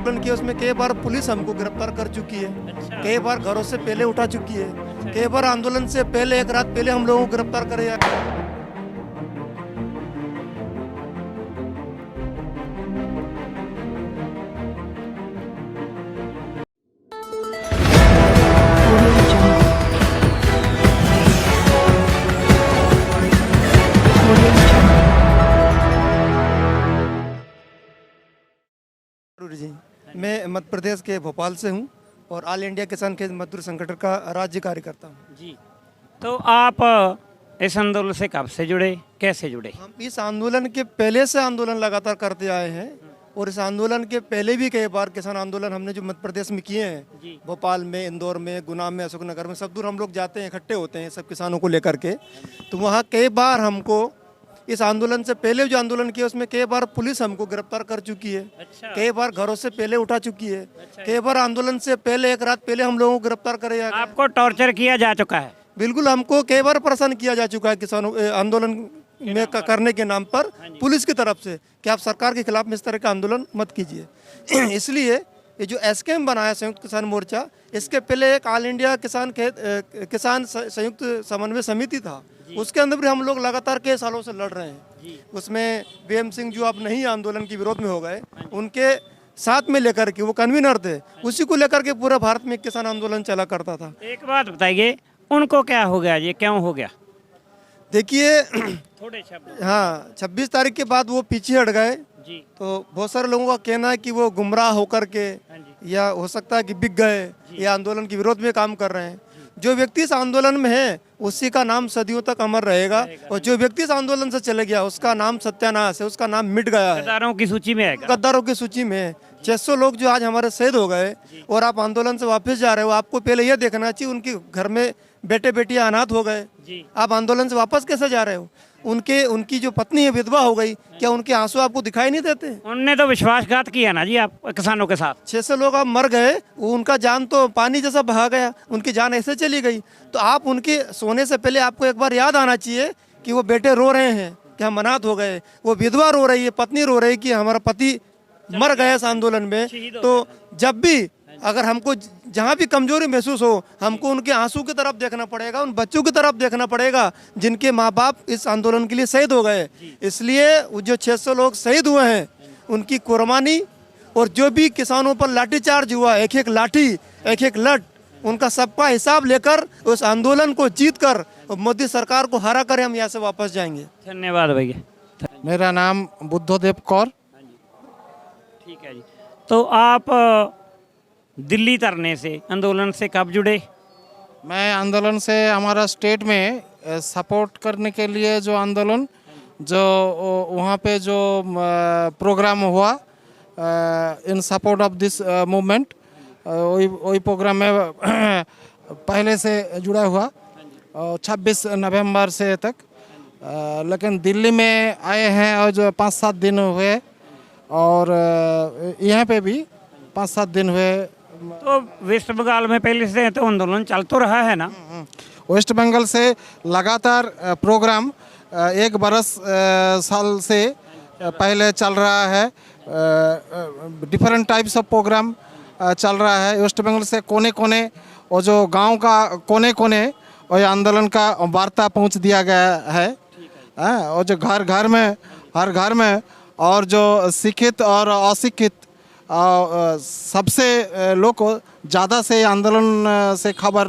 आंदोलन किया उसमें कई बार पुलिस हमको गिरफ्तार कर चुकी है। अच्छा। कई बार घरों से पहले उठा चुकी है। अच्छा। कई बार आंदोलन से पहले एक रात पहले हम लोगों को गिरफ्तार करे। जी, मैं मध्य प्रदेश के भोपाल से हूँ और ऑल इंडिया किसान खेत मजदूर संगठन का राज्य कार्यकर्ता हूँ। जी, तो आप इस आंदोलन से कब से जुड़े, कैसे जुड़े? हम इस आंदोलन के पहले से आंदोलन लगातार करते आए हैं और इस आंदोलन के पहले भी कई बार किसान आंदोलन हमने जो मध्य प्रदेश में किए हैं, भोपाल में, इंदौर में, गुना में, अशोकनगर में, सब दूर हम लोग जाते हैं, इकट्ठे होते हैं सब किसानों को लेकर के। तो वहाँ कई बार हमको इस आंदोलन से पहले जो आंदोलन किया उसमें कई बार पुलिस हमको गिरफ्तार कर चुकी है। अच्छा। कई बार घरों से पहले उठा चुकी है। अच्छा। कई बार आंदोलन से पहले एक रात पहले हम लोगों को गिरफ्तार करे जा आपको टॉर्चर किया जा चुका है? बिल्कुल, हमको कई बार परेशान किया जा चुका है किसानों आंदोलन में करने के नाम पर पुलिस की तरफ से कि आप सरकार के खिलाफ में इस तरह का आंदोलन मत कीजिए। इसलिए ये जो एसकेएम बनाया संयुक्त किसान मोर्चा, इसके पहले एक ऑल इंडिया किसान संयुक्त समन्वय समिति था, उसके अंदर भी हम लोग लगातार कई सालों से लड़ रहे हैं। उसमें बीएम सिंह जो अब नहीं आंदोलन के विरोध में हो गए, उनके साथ में लेकर के वो कन्वीनर थे, उसी को लेकर के पूरा भारत में किसान आंदोलन चला करता था। एक बात बताइए, उनको क्या हो गया, ये क्यों हो गया? देखिए, थोड़े शब्द। हाँ, 26 तारीख के बाद वो पीछे हट गए जी। तो बहुत सारे लोगों का कहना है कि वो गुमराह होकर के या हो सकता है कि बिक गए या आंदोलन के विरोध में काम कर रहे हैं। जो व्यक्ति इस आंदोलन में है उसी का नाम सदियों तक अमर रहेगा और जो व्यक्ति इस आंदोलन से चले गया उसका नाम सत्यानाश है, उसका नाम मिट गया है, गद्दारों की सूची में है। गद्दारों की सूची में है। 600 लोग जो आज हमारे शहीद हो गए और आप आंदोलन से वापस जा रहे हो, आपको पहले यह देखना चाहिए उनके घर में बेटे बेटियां अनाथ हो गए, आप आंदोलन से वापस कैसे जा रहे हो? उनकी जो पत्नी है विधवा हो गई, क्या उनके आंसू आपको दिखाई नहीं देते? उनने तो विश्वासघात किया ना जी आप किसानों के साथ। 600 लोग आप मर गए, उनका जान तो पानी जैसा बहा गया, उनकी जान ऐसे चली गई। तो आप उनके सोने से पहले आपको एक बार याद आना चाहिए कि वो बेटे रो रहे हैं कि हम अनाथ हो गए, वो विधवा रो रही है, पत्नी रो रही है कि हमारा पति मर गया इस आंदोलन में। तो जब भी अगर हमको जहाँ भी कमजोरी महसूस हो, हमको उनके आंसू की तरफ देखना पड़ेगा, उन बच्चों की तरफ देखना पड़ेगा जिनके माँ बाप इस आंदोलन के लिए शहीद हो गए। इसलिए वो जो 600 लोग शहीद हुए हैं उनकी कुर्बानी और जो भी किसानों पर लाठीचार्ज हुआ, एक एक लाठी, एक एक लठ, उनका सबका हिसाब लेकर उस आंदोलन को जीत कर मोदी सरकार को हरा कर हम यहाँ से वापस जाएंगे। धन्यवाद भैया। मेरा नाम बुद्धदेव कौर। ठीक है जी, तो आप दिल्ली धरने से, आंदोलन से कब जुड़े? मैं आंदोलन से हमारा स्टेट में सपोर्ट करने के लिए जो आंदोलन जो वहाँ पे जो प्रोग्राम हुआ इन सपोर्ट ऑफ दिस मूवमेंट, वही प्रोग्राम में पहले से जुड़ा हुआ 26 नवंबर से तक। लेकिन दिल्ली में आए हैं और जो 5-7 दिन हुए और यहाँ पे भी 5-7 दिन हुए। तो वेस्ट बंगाल में पहले से तो आंदोलन चल तो रहा है ना? वेस्ट बंगाल से लगातार प्रोग्राम 1 बरस साल से पहले चल रहा है। डिफरेंट टाइप्स ऑफ प्रोग्राम चल रहा है वेस्ट बंगाल से कोने कोने और जो गांव का कोने कोने और आंदोलन का वार्ता पहुंच दिया गया है। और जो घर घर में, हर घर में, और जो शिक्षित और अशिक्षित सबसे लोग को ज़्यादा से आंदोलन से खबर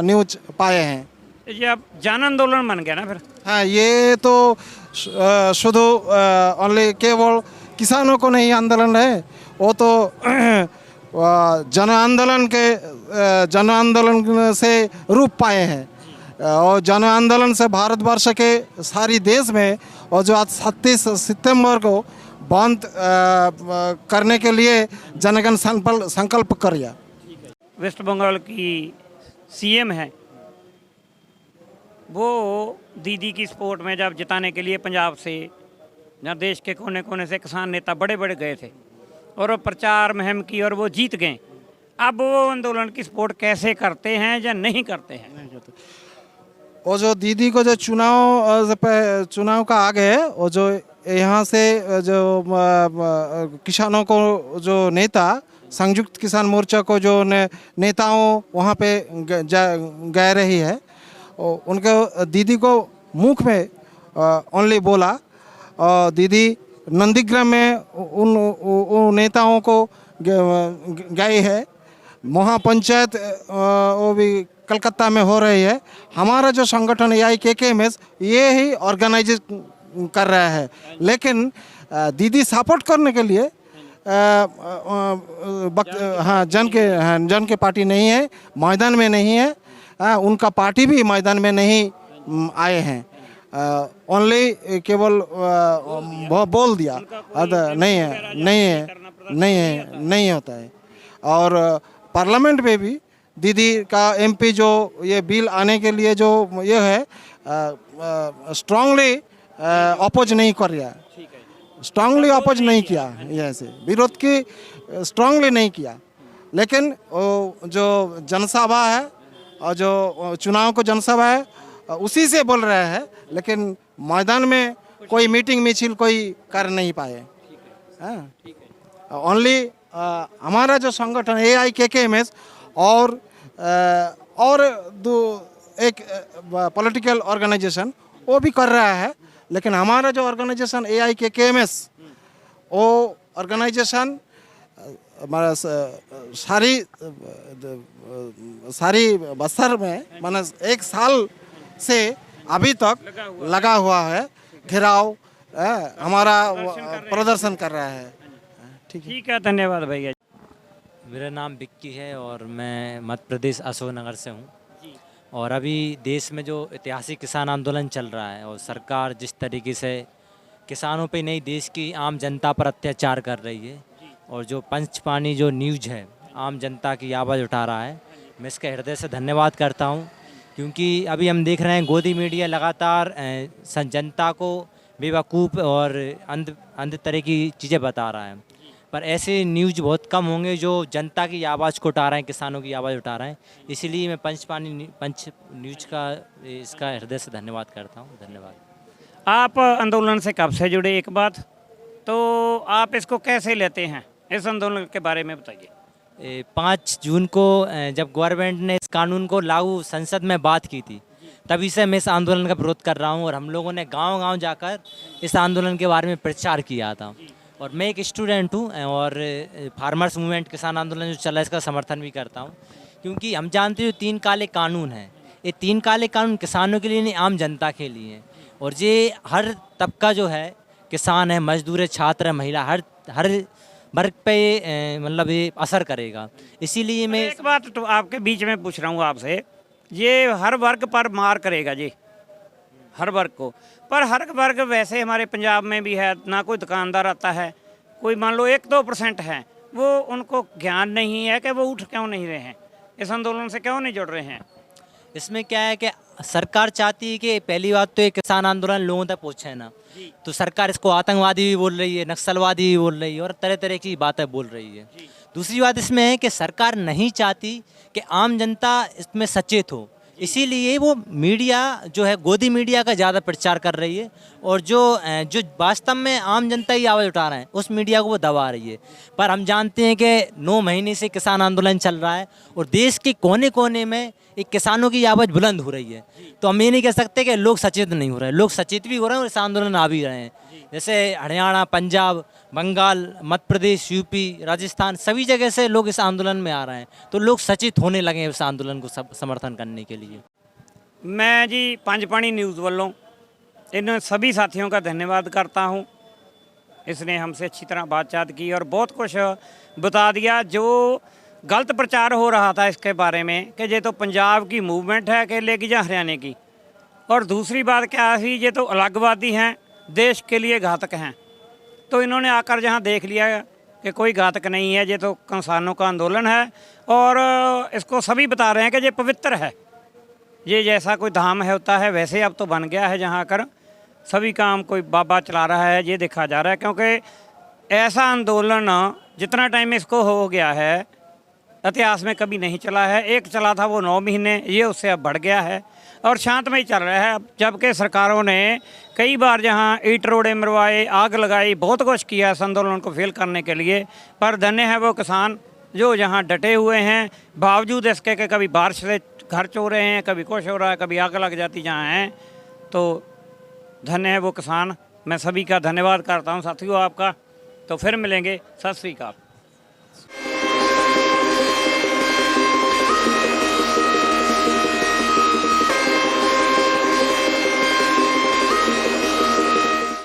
न्यूज पाए हैं। ये अब जन आंदोलन बन गया ना फिर? हाँ, ये तो शुद्ध ओनली केवल किसानों को नहीं आंदोलन है, वो तो जन आंदोलन से रूप पाए हैं। और जन आंदोलन से भारतवर्ष के सारी देश में और जो आज 27 सितंबर को बंद करने के लिए जनगण संकल्प किया। वेस्ट बंगाल की सीएम है, वो दीदी की सपोर्ट में जब जिताने के लिए पंजाब से जहाँ देश के कोने कोने से किसान नेता बड़े बड़े गए थे और वो प्रचार मुहिम की और वो जीत गए। अब वो आंदोलन की सपोर्ट कैसे करते हैं या नहीं करते हैं? वो जो दीदी को जो चुनाव का आगे वो जो यहाँ से जो किसानों को जो नेता संयुक्त किसान मोर्चा को जो नेताओं वहाँ पे गए रही है, उनको दीदी को मुख में ओनली बोला, और दीदी नंदीग्राम में उन नेताओं को गई है। महापंचायत वो भी कलकत्ता में हो रही है। हमारा जो संगठन AIKKMS ये ही ऑर्गेनाइज कर रहा है, लेकिन दीदी सपोर्ट करने के लिए जन के पार्टी नहीं है, मैदान में नहीं है। उनका पार्टी भी मैदान में नहीं आए हैं, ओनली केवल बोल दिया, नहीं होता है। और पार्लियामेंट में भी दीदी का MP जो ये बिल आने के लिए जो ये है स्ट्रांगली अपोज नहीं कर रहा, स्ट्रांगली अपोज नहीं किया, ऐसे विरोध की स्ट्रांगली नहीं किया। लेकिन जो जनसभा है और जो चुनाव को जनसभा है उसी से बोल रहा है, लेकिन मैदान में कोई मीटिंग मिছিল कोई कर नहीं पाए। ओनली हमारा जो संगठन AIKKMS और एक पॉलिटिकल ऑर्गेनाइजेशन वो भी कर रहा है, लेकिन हमारा जो ऑर्गेनाइजेशन AIKKMS वो ऑर्गेनाइजेशन हमारा सारी बस्तर में माने 1 साल से अभी तक लगा हुआ है, घेराव हमारा प्रदर्शन कर रहा है। ठीक है, धन्यवाद भैया। मेरा नाम विक्की है और मैं मध्य प्रदेश अशोकनगर से हूँ। और अभी देश में जो ऐतिहासिक किसान आंदोलन चल रहा है और सरकार जिस तरीके से किसानों पे नहीं देश की आम जनता पर अत्याचार कर रही है, और जो पंचपानी जो न्यूज़ है आम जनता की आवाज़ उठा रहा है, मैं इसका हृदय से धन्यवाद करता हूँ। क्योंकि अभी हम देख रहे हैं गोदी मीडिया लगातार जनता को बेवकूफ़ और अंध तरह की चीज़ें बता रहा है, पर ऐसे न्यूज़ बहुत कम होंगे जो जनता की आवाज़ को उठा रहे हैं, किसानों की आवाज़ उठा रहे हैं। इसीलिए मैं पंच न्यूज़ का इसका हृदय से धन्यवाद करता हूँ। धन्यवाद। आप आंदोलन से कब से जुड़े, एक बात तो आप इसको कैसे लेते हैं, इस आंदोलन के बारे में बताइए। 5 जून को जब गवर्नमेंट ने इस कानून को लागू संसद में बात की थी, तभी से मैं इस आंदोलन का विरोध कर रहा हूँ। और हम लोगों ने गांव-गांव जाकर इस आंदोलन के बारे में प्रचार किया था। और मैं एक स्टूडेंट हूँ और फार्मर्स मूवमेंट किसान आंदोलन जो चल रहा है इसका समर्थन भी करता हूँ। क्योंकि हम जानते हो 3 काले कानून हैं, ये 3 काले कानून किसानों के लिए नहीं, आम जनता के लिए हैं। और ये हर तबका जो है, किसान है, मजदूर है, छात्र है, महिला, हर वर्ग पे मतलब ये असर करेगा। इसीलिए मैं एक बात तो आपके बीच में पूछ रहा हूँ आपसे, ये हर वर्ग पर मार करेगा जी, हर वर्ग को, पर हर वर्ग वैसे हमारे पंजाब में भी है ना, कोई दुकानदार आता है, कोई मान लो 1-2% है, वो उनको ज्ञान नहीं है कि वो उठ क्यों नहीं रहे हैं, इस आंदोलन से क्यों नहीं जुड़ रहे हैं। इसमें क्या है कि सरकार चाहती है कि पहली बात तो ये किसान आंदोलन लोगों तक पहुँचे ना, तो सरकार इसको आतंकवादी भी बोल रही है, नक्सलवादी भी बोल रही है और तरह तरह की बातें बोल रही है। दूसरी बात इसमें है कि सरकार नहीं चाहती कि आम जनता इसमें सचेत हो, इसीलिए वो मीडिया जो है गोदी मीडिया का ज़्यादा प्रचार कर रही है, और जो वास्तव में आम जनता ही आवाज़ उठा रहे हैं उस मीडिया को वो दबा रही है। पर हम जानते हैं कि 9 महीने से किसान आंदोलन चल रहा है और देश के कोने कोने में एक किसानों की आवाज़ बुलंद हो रही है। तो हम ये नहीं कह सकते कि लोग सचेत नहीं हो रहे हैं, लोग सचेत भी हो रहे हैं और इस आंदोलन आ भी रहे हैं। जैसे हरियाणा, पंजाब, बंगाल, मध्य प्रदेश, यूपी, राजस्थान, सभी जगह से लोग इस आंदोलन में आ रहे हैं, तो लोग सचेत होने लगे हैं इस आंदोलन को समर्थन करने के लिए। मैं जी पंचपानी न्यूज़ वालों इन सभी साथियों का धन्यवाद करता हूं, इसने हमसे अच्छी तरह बातचीत की और बहुत कुछ बता दिया। जो गलत प्रचार हो रहा था इसके बारे में कि ये तो पंजाब की मूवमेंट है अकेले की या हरियाणा की, और दूसरी बात क्या थी, ये तो अलगवादी हैं, देश के लिए घातक हैं। तो इन्होंने आकर जहाँ देख लिया कि कोई घातक नहीं है, ये तो किसानों का आंदोलन है और इसको सभी बता रहे हैं कि ये पवित्र है, ये जैसा कोई धाम है होता है वैसे अब तो बन गया है, जहाँ कर सभी काम कोई बाबा चला रहा है, ये देखा जा रहा है। क्योंकि ऐसा आंदोलन जितना टाइम इसको हो गया है इतिहास में कभी नहीं चला है। एक चला था वो 9 महीने, ये उससे अब बढ़ गया है और शांतमय चल रहा है। जबकि सरकारों ने कई बार जहां ईंट रोड़े मरवाए, आग लगाई, बहुत कुछ किया इस आंदोलन को फेल करने के लिए, पर धन्य है वो किसान जो यहाँ डटे हुए हैं, बावजूद इसके कि कभी बारिश से घर चो रहे हैं, कभी कुछ हो रहा है, कभी आग लग जाती जहाँ हैं। तो धन्य है वो किसान। मैं सभी का धन्यवाद करता हूँ साथियों आपका। तो फिर मिलेंगे। सत श्री अकाल।